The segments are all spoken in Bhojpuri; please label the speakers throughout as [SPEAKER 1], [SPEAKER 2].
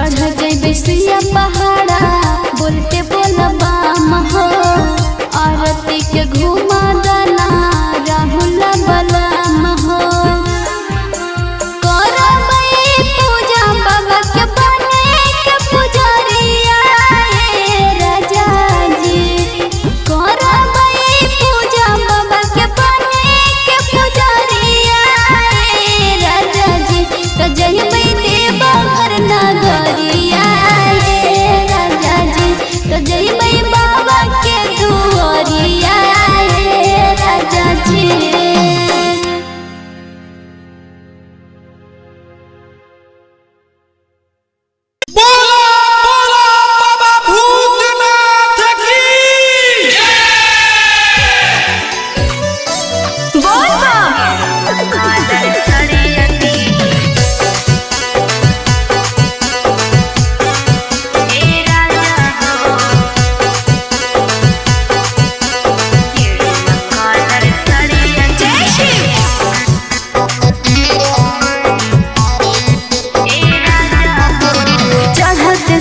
[SPEAKER 1] चढ़ जइबे सुइया पहाड़ा बोलते बोलबा हो आरती के घुमा दाना राहुल बलम हो करबै पूजा बाबा के बने के पुजारिया राजा जी करबै पूजा बाबा के बने के पुजारिया राजा जी त जइबै देवा घर नगरिया राजा जी त जइबै बाबा के दुआरिया राजा जी।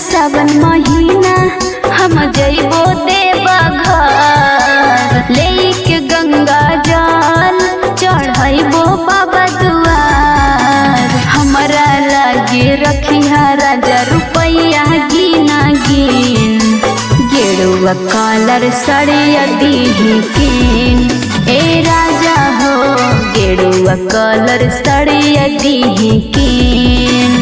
[SPEAKER 1] सावन महीना हम जइबो देवा घर लेके गंगा जल चढ़ाइबो बाबा दुआर हमरा लागे रखिया राजा रुपैया गिना गिन गेरुआ कलर सड़िया दीही किन ए राजा हो गेरुआ कलर सड़िया दीही किन।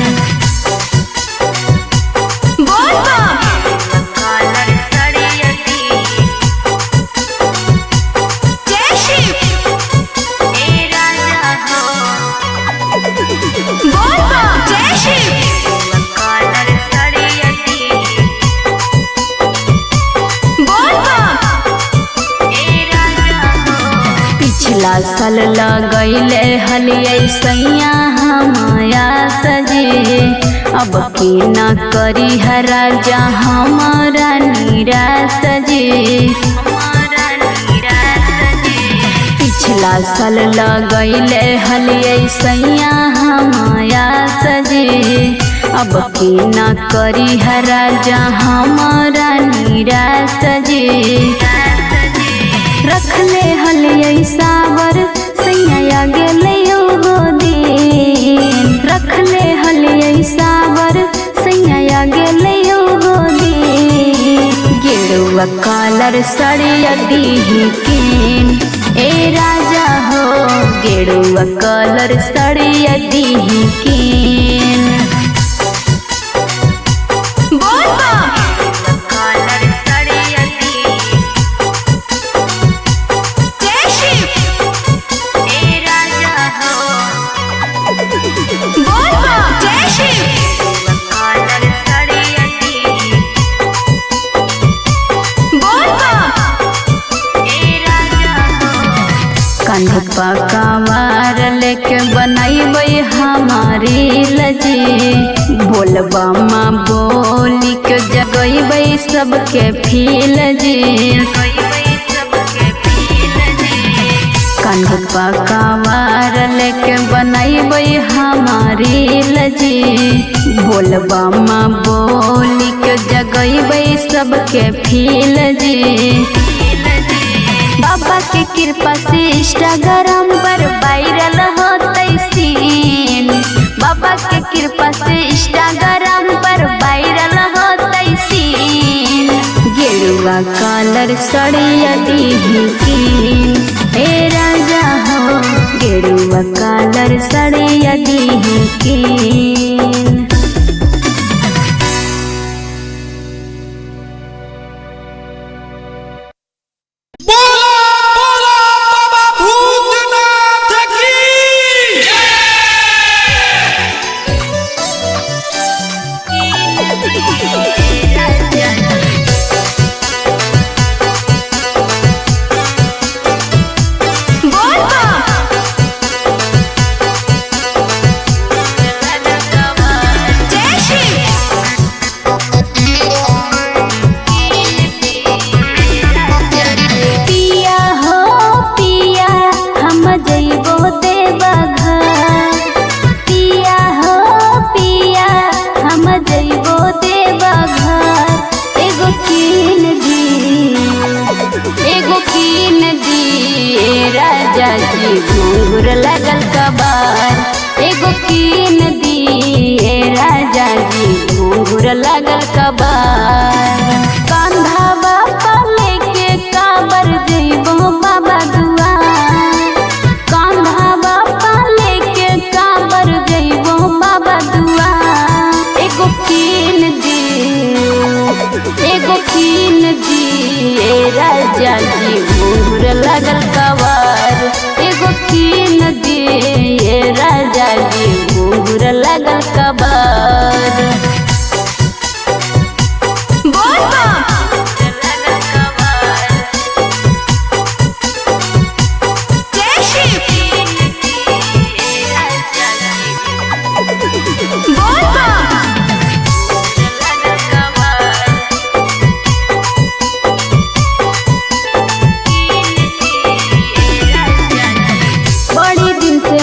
[SPEAKER 1] पिछला साल लगैले हलियै सैया हमाया सजे अब की न करी है राजा हमारा निराश जे पिछला साल लगैले हलियै सैया हमाया सजे अब की न करी है राजा हमारा निराश जे रखले हलियै सावर सैया गेले हो दिन रखले हलियै सावर सैया गेले हो दिन गेरुआ कलर सड़िया दीही किन ए राजा हो गेरुआ कलर सड़िया दीही किन। कंध पकावार लेके बनैबै हमारी लजी बोलबा माँ बोली के जगैबै सबके फील जी कंध पकावार लेके बनैबै हमारी लजी बोलबा माँ बोली के जगैबै सबके फील जी। बाबा के कृपा से इंस्टाग्राम पर वायरल होतै सीन बाबा के कृपा से इंस्टाग्राम पर वायरल होतै सीन गेरुआ कलर सड़िया दीही किन ए राजा हो गेरुआ कलर सड़िया दीही किन।
[SPEAKER 2] बोल
[SPEAKER 1] देवा घर। एगो कीन दी राजा जी घूंघर लगल कबार। एगो कीन दी राजा जी घूंघर लगल कबार। कांधा बापा लेके काबर जइबो बाबा दुआर। कांधा बापा लेके काबर जइबो बाबा दुआर। एगो कीन दी राजा जी घूंघर लगल कबार। एगो कीन दी राजा जी घूंघर लगल कबार।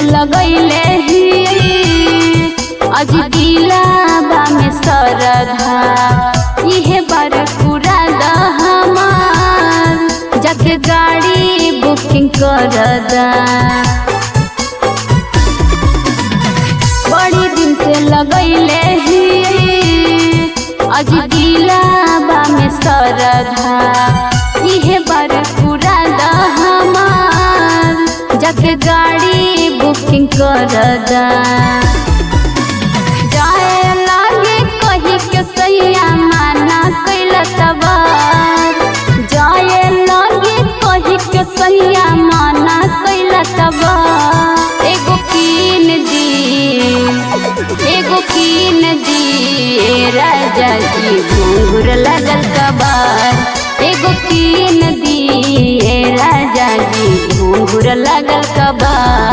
[SPEAKER 1] लगैले अज दिलाबा में सरधा इहे बार पूरा हमार। जाके गाड़ी बुकिंग कर दा। बड़ी दिन से लगैले अज दिलाबा में सरधा इहे बार पूरा हमार। जाके गाड़ी बुकिंग कर दा। जाए लागे कही के सैया माना कैला तबार। जाए लागे कही के सैया माना कैला तबार। एगो कीन दी राजा जी घूंघर लगल कबार। एगो कीन दी राजा जी घूंघर लगल कबार।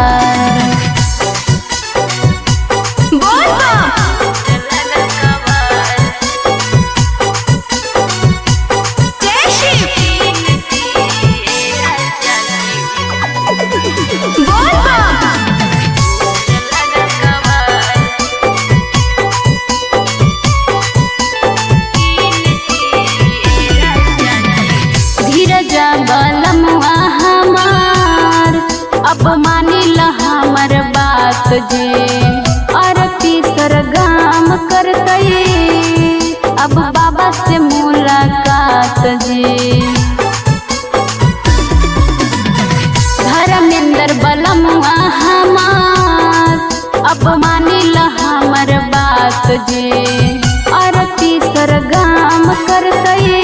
[SPEAKER 1] बलमुआ हमार अब मानिल हमर बात जे। आरती सरगम करतई अब बाबा से मुलाकात जे। धर्मेंद्र बलमुआ हमार अब मानिल हमर बात जे। आरती सरगम करतई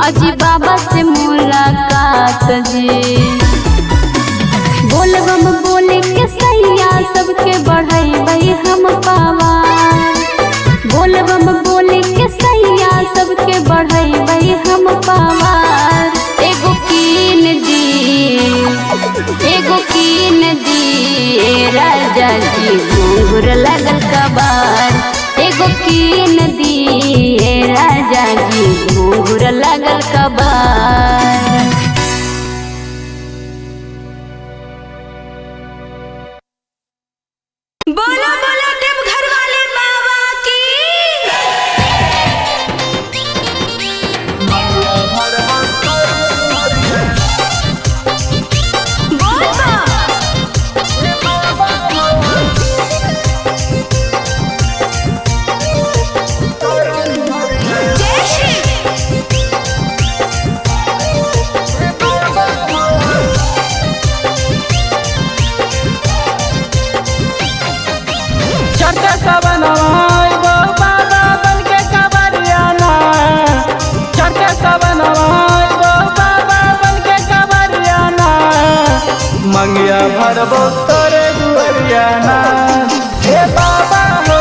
[SPEAKER 1] अजी बाबा से मुलाकात जी। बोलबम बोले के सैया सबके बढ़ाई हम पावार। बोलबम बोले के सैया सबके बढ़ाई हम पावार। एगो कीन दी राजा जी घूंघर लगल कबार। एगो कीन दी राजा जी घूंघर लगल कबार।
[SPEAKER 2] बोलो बोलो देवघर वाले बाबा की।
[SPEAKER 3] मंगिया भरबो तोरे दुअरियाना हे बाबा हो।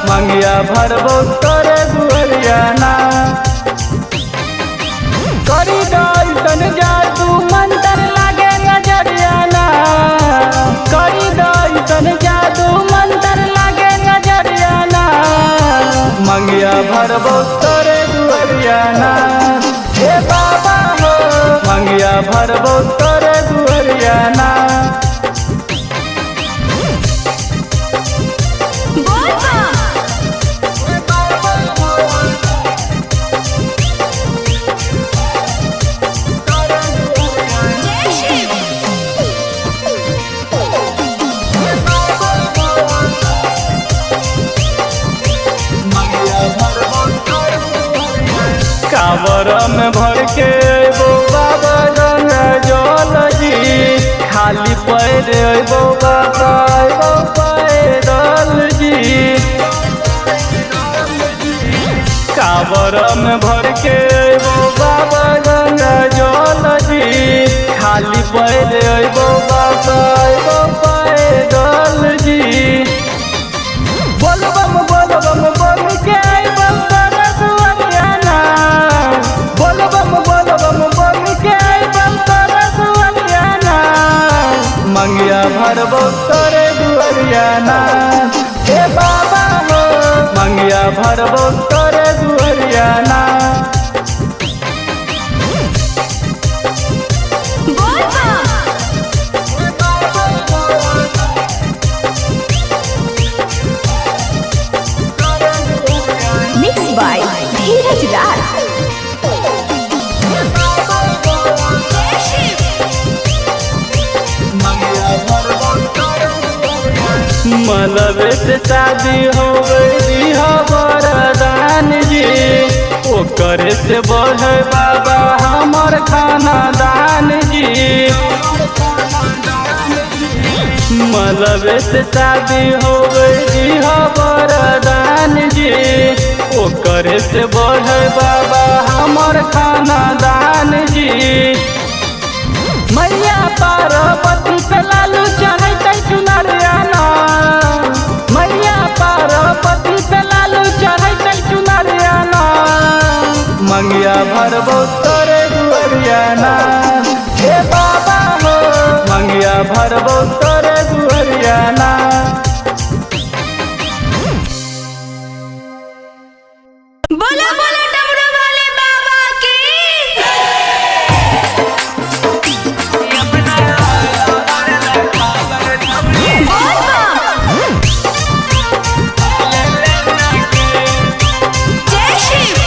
[SPEAKER 3] मंगिया भरबो तोरे दुअरियाना। करी दर्शन जादू मंतर लागे नजरियाना। करी दर्शन जादू मंतर लागे नजरियाना। मंगिया भरबो तोरे दुअरियाना हे बाबा हो। मंगिया भरबो तोरे दुअरियाना। कावर में भर के अबो बाबा गंगा जल जी खाली पैर अबो बाबा अबो पैदल जी कावर में भर के अबो बाबा गंगा जल जी खाली पैर अबो बाबा अबो पैदल जी बोलबम बोलबम बोल के अबो तरसुअलियाना बोलबम बोलबम बोल के अबो तरसुअलियाना मंगिया भरबो तोरे दुअरियाना हे बाबा हो मंगिया भरबो तोरे दुअरियाना
[SPEAKER 1] मिक्स बाय धीरज राज।
[SPEAKER 3] मलबे से शादी हो गई वरदान जी ओकर से बढ़े बाबा हमर खानदान जी मलबे से शादी हो गई वरदान जी ओकर से बढ़े बाबा हमर खानदान जी मैया पार्वती पे लालू चढ़ते चुनरियाना मैया पार्वती पे लालू चढ़ते चुनरियाना मंगिया भरबो तोरे दुअरियाना हे बाबा हो मंगिया भरबो तोरे दुअरियाना
[SPEAKER 2] बोला बोला डमरू वाले बाबा की जय शिव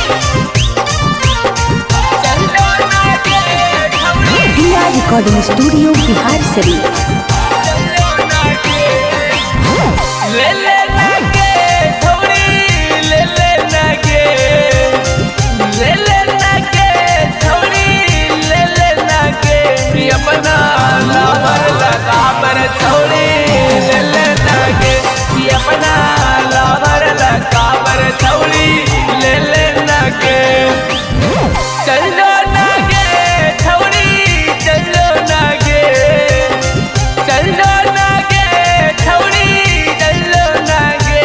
[SPEAKER 1] रिया रिकॉर्डिंग स्टूडियो बिहार शरीफ।
[SPEAKER 3] ले ले नागे थोड़ी ले ले नागे ले ले नागे थोड़ी ले ले नागे अपना लावर लगा पर थोड़ी ले ले नागे अपना लावर लगा पर थोड़ी ले ले नागे चलो नागे थोड़ी चलो नागे चलो नागे थोड़ी चलो नागे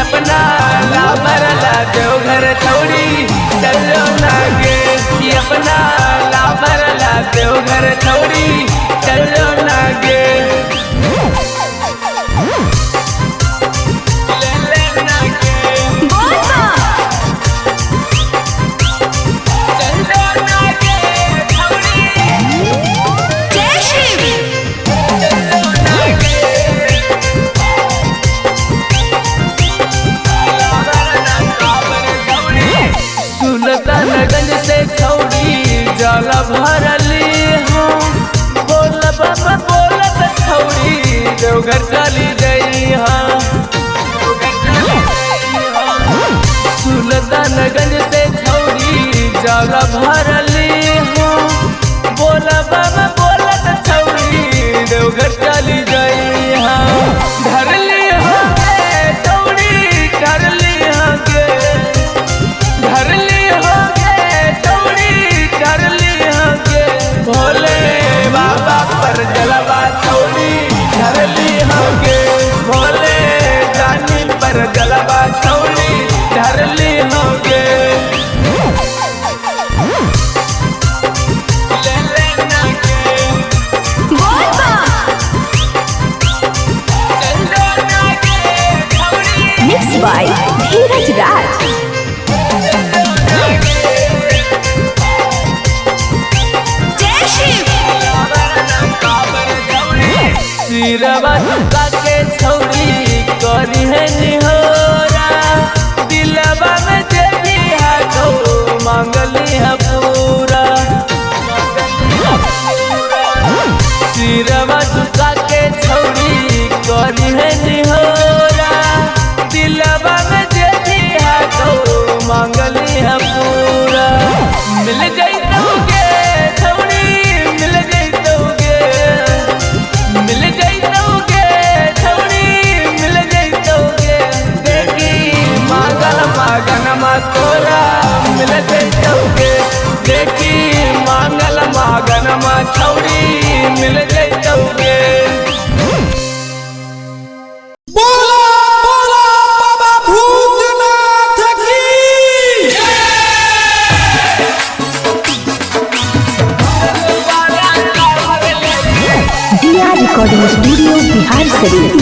[SPEAKER 3] अपना लावर ला दो घर थोड़ी चलो नागे अपना लावर ला दो घर थोड़ी चलो नागे ले ले नागे चलो नागे थोड़ी
[SPEAKER 2] जय शिव
[SPEAKER 3] चलो नागे सुल्तानगंज से छौड़ी जल भरली हाँ बोलब बोलत छौड़ी देवघर चली गई हाँ सुल्तानगंज से छौड़ी जल भरली हाँ बोलब बोलत छौड़ी देवघर चली गई हाँ धरली हाँ छौड़ी धरली हाँ के धरली हो गे छौड़ी धरली हो गे भोले बाबा पर जलवा छौड़ी धरली हो गे भोले दानी पर जलवा छौड़ी धरली हो गे ले ले नागे छौड़ी मिल जैतौगे।
[SPEAKER 1] Recording studio Bihar Sharif.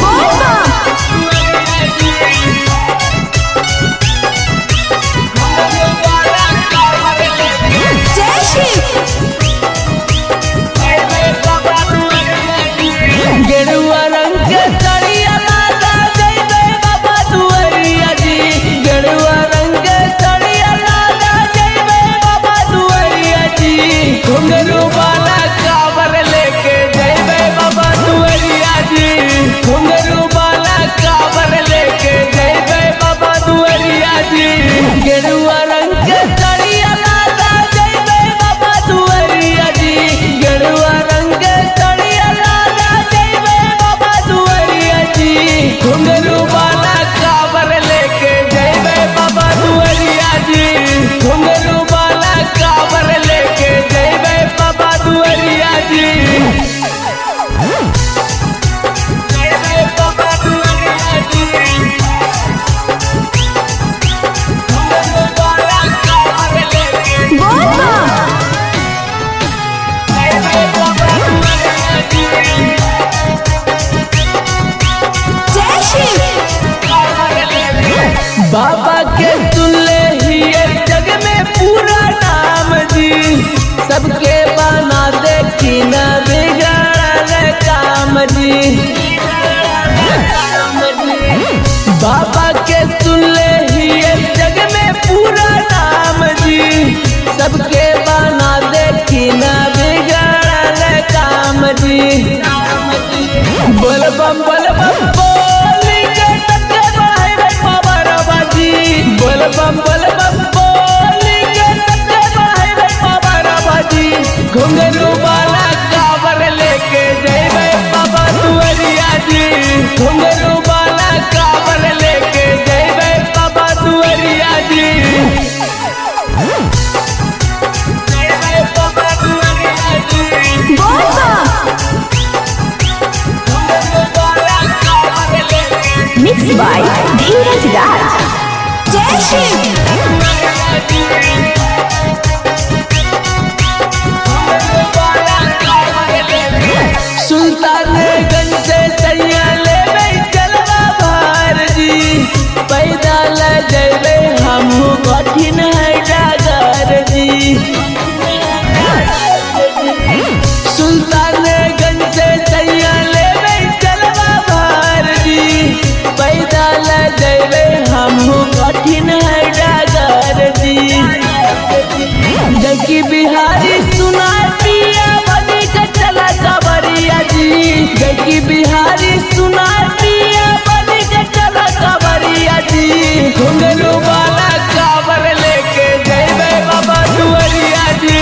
[SPEAKER 3] गेरुआ रंग के साड़िया लादा जइबे बाबा दुआरिया जी। गेरुआ रंग के साड़िया लादा जइबे बाबा दुआरिया जी। घुंघरू वाला कांवर लेके जइबे बाबा दुआरिया जी। घुंघरू वाला कांवर लेके जइबे बाबा दुआरिया जी। गेरुआ रंग के साड़िया लादा जइबे बाबा दुआरिया जी। गेरुआ रंग के साड़िया लादा जइबे बाबा दुआरिया जी। घुंघरू वाला कांवर लेके जइबे बाबा दुआरिया जी। घुंघरू वाला कांवर लेके जइबे बाबा दुआरिया जी। जइबे बाबा दुआरिया जी। घुंघरू वाला कांवर लेके जइबे बाबा दुआरिया जी। बाबा के सुनले ही एक जग में पूरा नाम जी। सबके बना देखी न बिगड़ल काम जी। बाबा के सुनले ही एक जग में पूरा नाम जी। सबके बना देखी न बिगड़ल काम जी। बोल बम बोली के टक्के बढ़ाई पावर बाजी। बोल बम बोली के टक्के बढ़ाई पावर बाजी। घुंघरू वाला कांवर लेके जइबे बाबा दुआरिया जी। घुंघरू वाला कांवर लेके जइबे बाबा दुआरिया जी। जइबे बाबा दुआरिया जी।
[SPEAKER 1] मिक्स बाय धीरज राज। जय श्री
[SPEAKER 3] सुल्तानगंज से सैया लेबे चलवा भार जी। पैदल जइबे हमहू कठिन है डागर जी। सुल्तानगंज से सैया लेबे चलवा भार जी। पैदल जइबे हमहू कठिन है डागर जी। जबकि बिहारी सुना पिया बनी के चला कांवरिया जी। जबकि बिहारी सुना पिया बनी के चला कांवरिया जी। घुंघरू वाला कांवर लेके जइबे बाबा दुआरिया जी।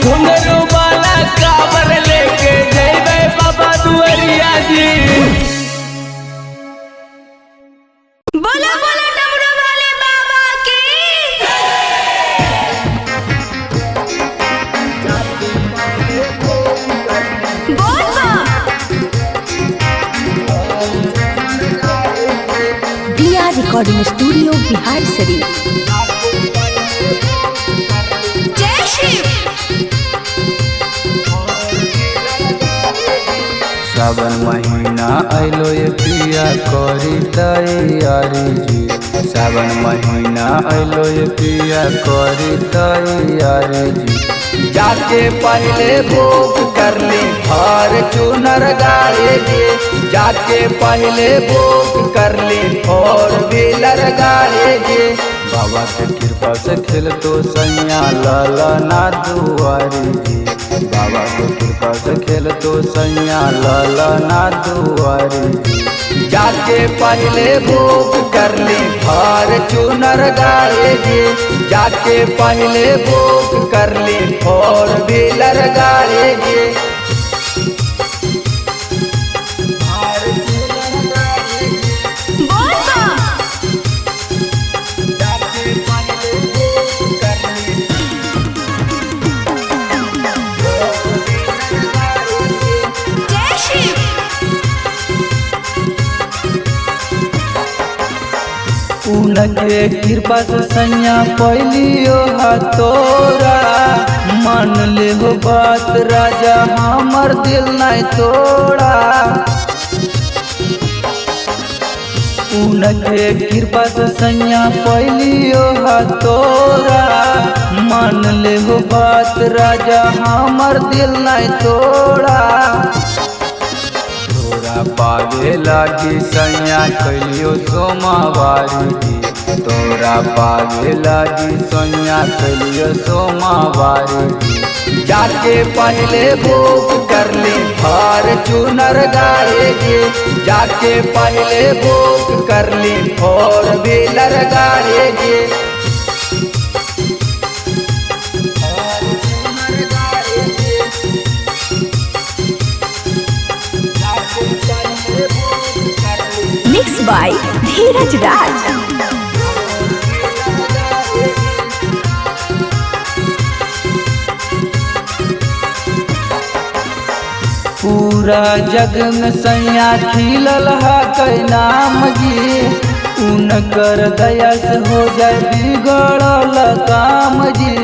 [SPEAKER 3] घुंघरू वाला कांवर लेके जइबे बाबा दुआरिया जी।
[SPEAKER 2] बोला बोला डमरू वाले बाबा की। बोल बा।
[SPEAKER 1] दिया रिकॉर्डिंग स्टूडियो बिहार शरीफ।
[SPEAKER 2] जय श्री
[SPEAKER 3] सावन महीना आइलो ये पिया करी तैयारी जी। सावन महीना आइलो ये पिया करी तैयारी जी। जाके पहले भोग कर ले फॉर्च्यूनर गाड़ी जी। जाके पहले भोग कर ले फोर व्हीलर गाड़ी जी। बाबा के कृपा से खेल तो सैया ललना दुआरी जी। बाबा के कृपा से खेल तो सैया ललना दुआरी जी। जाके पहले भोग कर ले फॉर्च्यूनर गाड़ी जी। जाके पहले भोग कर ले फोर व्हीलर गाड़ी जी।
[SPEAKER 2] बोल बा।
[SPEAKER 3] उनके कृपा से सैया पहलियो तोरा मान ले हो बात राजा हमर दिल नहीं तोड़ा। उनके कृपा से सैया पहलियो तोरा मान ले हो बात राजा हमर दिल नहीं तोड़ा। तोरा पावे लागी सैया कैलियो सोमवारी जी तोरा पावे लागी सैया कैलियो सोमवारी जी जाके पहले बुक कर ली फॉर्च्यूनर गाड़ी जी जाके पहले बुक कर ली 4 व्हीलर गाड़ी जी।
[SPEAKER 2] मिक्स बाय धीरज राज।
[SPEAKER 3] पूरा जग में सैया खिलल है कै नाम जी उनकर दया से हो जाए बिगड़ल काम जी।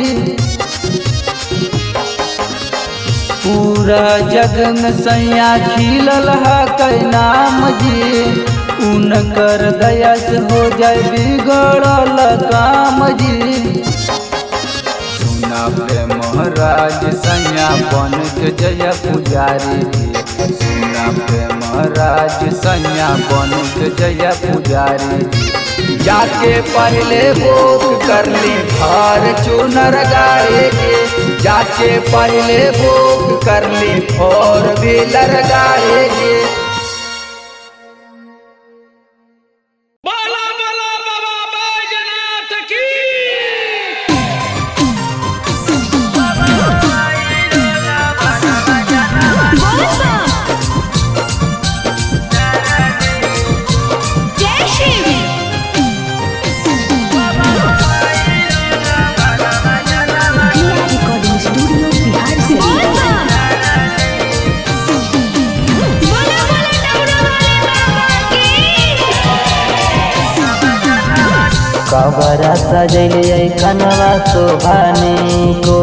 [SPEAKER 3] पूरा जग में सैया खिलल है कै नाम जी उनकर दया से हो जाए बिगड़ल काम जी। सुना पे महाराज सैया बन के जय पुजारी जी सुना पे महाराज सैया बन के जय पुजारी जी जाके पहले बुक कर ली फॉर्च्यूनर गाड़ी जी जाके पहले बुक कर ली 4 व्हीलर गाड़ी जी।
[SPEAKER 4] कबरा सजैले कनवा शोभानी को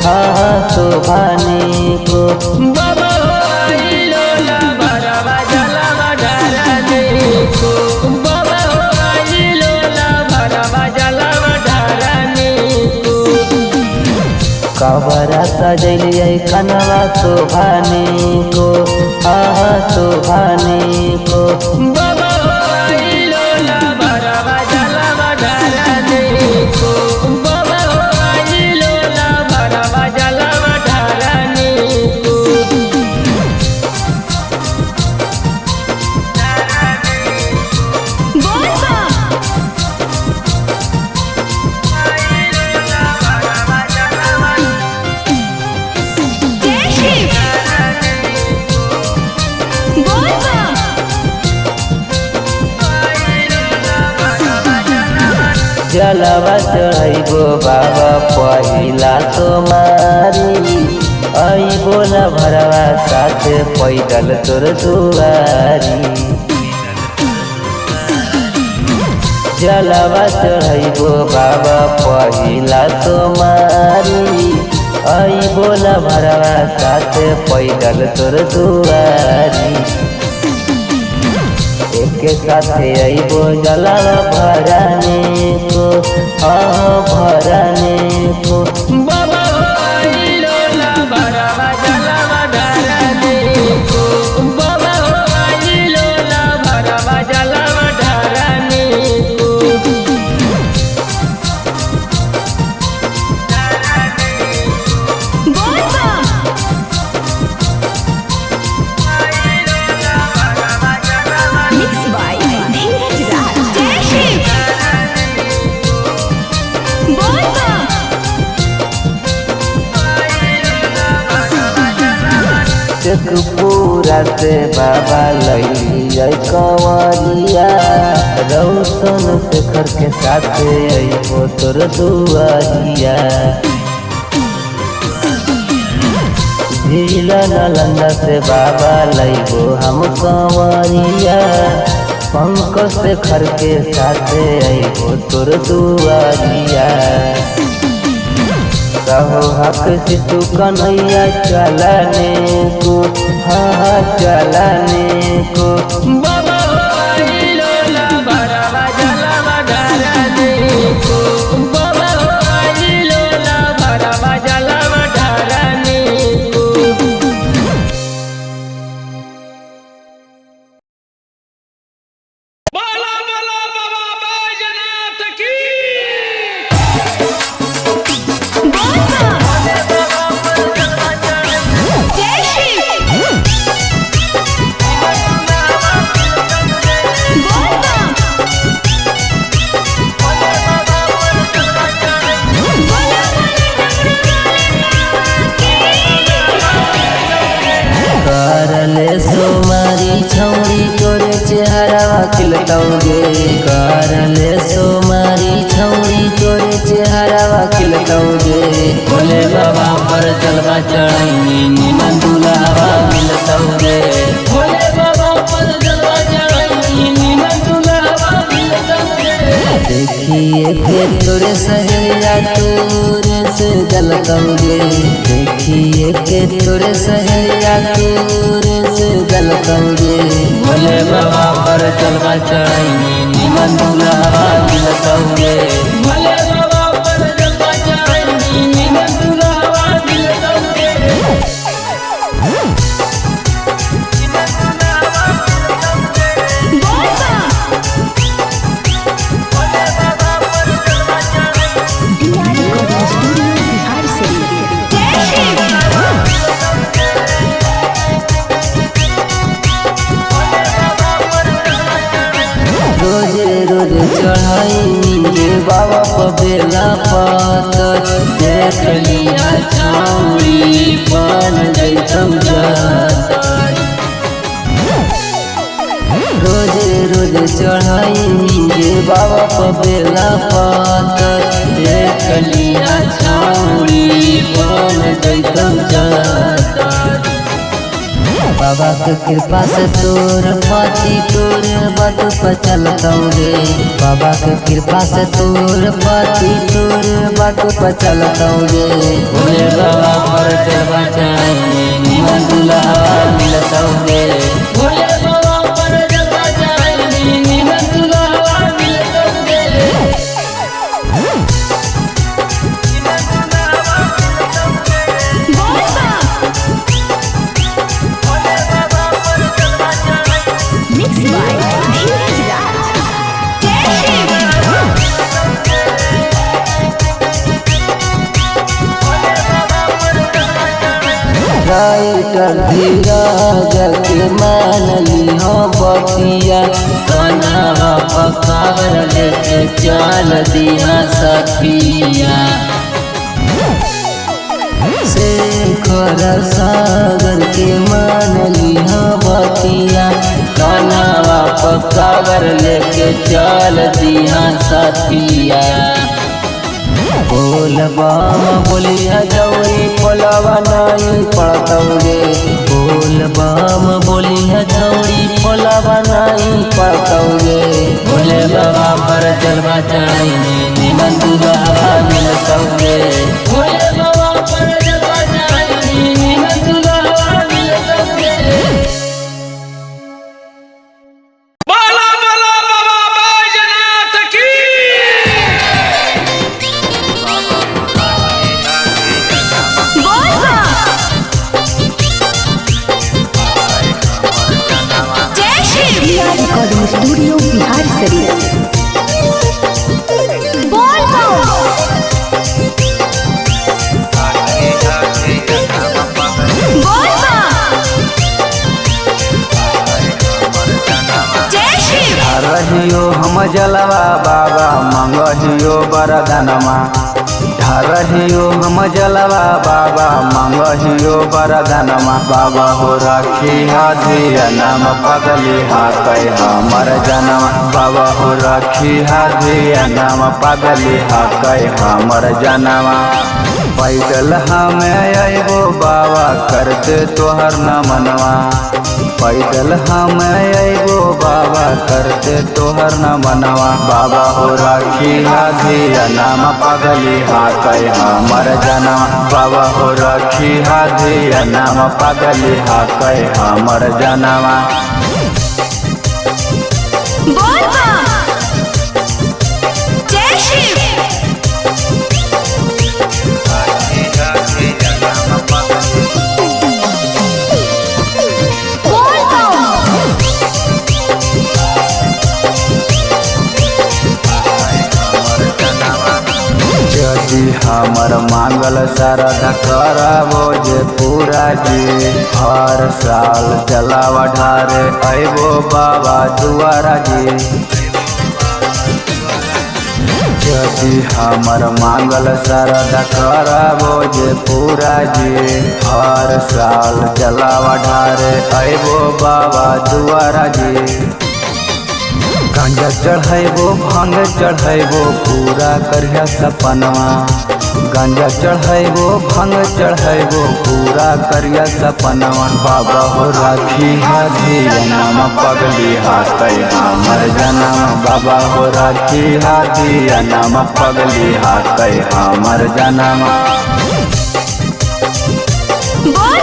[SPEAKER 4] हाँ शोभानी को बाबा आइलो ला भरवा जलवा ढारने को बाबा आइलो ला भरवा जलवा ढारने को कबरा सजैले कनवा शोभानी को हाँ शोभानी को बाबा आइलो ला भरवा जलवा ढारने को बाबा आइलो ला भरवा जलवा ढारने को। जलवा चढ़ैबो बाबा पहिला तुम्हारी अइबो न भरवा साथे पैदल तोर दुआरी। जलवा चढ़ैबो बाबा पहिला तुम्हारी अइबो न भरवा साथे पैदल तोर दुआरी। एक साथे अइबो जलवा भराने को हाँ भराने को बाबा आइलो ला भरवा जलवा ढारने को बाबा आइलो ला भरवा जलवा ढारने को।
[SPEAKER 2] मिक्स बाय धीरज राज। जय शिव बोल
[SPEAKER 4] पूरा से बाबा लैलिया कंवरिया रौशन शेखर के साथ अइबो तोर दुआरिया। झीला नालंदा से बाबा लैबो हम कंवरिया पंकज शेखर के साथे अइबो तोर दुआरिया कहो हक से तू कन्हैया चलने को हाँ चलने को
[SPEAKER 5] बाबा आइलो ला भरवा जलवा ढारने को बाबा आइलो ला भरवा जलवा ढारने को। बोला बोला बाबा बैजनाथ की।
[SPEAKER 4] करले सोमारी छौरी तोरे चेहरा खिलतौगे करले सोमारी छौरी तोरे चेहरा खिलतौगे भोले बाबा पर जलवा चढ़ाई निमन दुलावा मिलतौगे
[SPEAKER 5] भोले बाबा पर जलवा चढ़ाई निमन दुलावा मिलतौगे।
[SPEAKER 4] देखिए के तोरे सहेलिया तोरे से जलतौगे देखिए के तोरे सहेलिया तोरे से जलतौगे
[SPEAKER 5] भोले बाबा पर जलवा चढ़ाई निमन दुलावा मिलतौगे भोले बाबा पर जलवा चढ़ाई निमन दुलावा मिलतौगे।
[SPEAKER 4] रोजे रोज चढ़ाई रे बाबा पबेला पात देख लिया छौरी पान जैतौ रोजे रोज चढ़ाई रे बाबा पबेला पात देख लिया छौरी पान जैतौ बाबा के कृपा से तोर पाती तोर बात पर चलतौगे बाबा के कृपा से तोर पाती तोर बात पर चलतौगे
[SPEAKER 5] भोले बाबा पर जलवा चढ़ाई निमन दुलावा मिलतौगे भोले बाबा पर जलवा चढ़ाई निमन दुलावा मिलतौगे।
[SPEAKER 4] राइटर धीरज के मान ली हो बतिया
[SPEAKER 5] कन्हवा पकावर लेके चल दिया सखिया
[SPEAKER 4] शेखर सागर के मान ली हो बतिया
[SPEAKER 5] कन्हवा पकावर लेके चल दिया सखिया
[SPEAKER 4] बोल बाम बोलिया जौरी पोलवा नहीं पड़तौगे बोल बाम बोलिया जौरी पोलवा नहीं पड़तौगे
[SPEAKER 5] भोले बाबा पर जलवा चढ़ाई निमन दुलावा मिलतौगे भोले बाबा पर जलवा चढ़ाई निमन दुलावा मिलतौगे। बोला बोला बाबा बैजनाथ की।
[SPEAKER 1] Recording studio Bihar Sharif.
[SPEAKER 3] रहियो हम जलवा बाबा मंगहियो बरदानमा रहियो हम जलवा बाबा मंगहियो बरदानमा बाबा हो रखी हाथिया नाम पगली हाकै हमर जनमा बाबा हो रखी हाथिया नाम पगली हाकै हमर जनमा पैदल हमें अबो बाबा करते तोहर न मनवा। पैदल हमें अबो बाबा करते तोहर न मनवा। बाबा हो राखी हाथिया नाम पगली हाकै हमर जनवा। बाबा हो राखी हाथिया नाम पगली हाकै हमर जनवा।
[SPEAKER 2] बोल जय शिव।
[SPEAKER 3] यदि हमर मांगल श्रद्धा करबो जे पूरा जी। हर साल जलावा ढारे अबो बाबा दुआरा जी। यदि हमर मांगल श्रद्धा करबो जे पूरा जी। हर साल जलावा ढारे अबो बाबा दुआरा जी। गांजा चढ़ैबो भांग चढ़ैबो पूरा करिया सपनवा। गांजा चढ़ैबो भांग चढ़ैबो पूरा करिया सपनवा। बाबा हो राखी हाथिया नाम पगली हाकै हमर जनवा। बाबा हो राखी हाथिया नाम पगली हाकै हमर जनवा।
[SPEAKER 2] बोल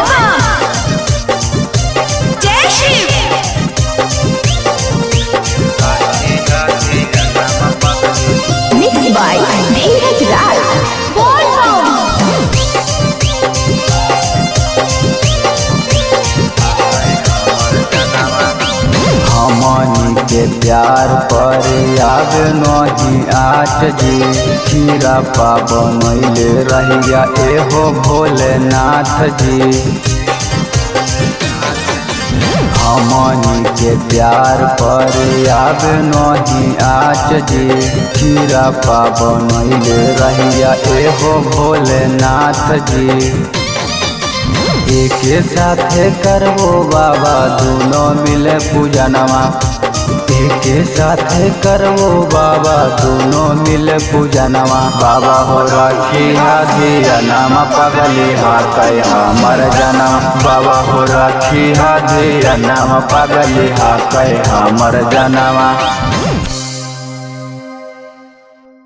[SPEAKER 2] जय शिव। मिक्स बाय धीरज राज। बोल
[SPEAKER 3] हमनी के प्यार पर याद नहीं आच जी। खीरा पावन रहिया एहो भोलेनाथ जी। हमनी के प्यार पर याद नहीं आच जी। खीरा पावन रहिया एहो भोलेनाथ जी। एके साथे करबो बाबा दोनों मिले पूजनवा। एके साथे करबो बाबा दोनों मिले पूजनवा। बाबा हो राखी हाथिया नाम पगली हाकै हमर जनवा। बाबा हो राखी हाथिया नाम पगली हाकै हमर जनवा।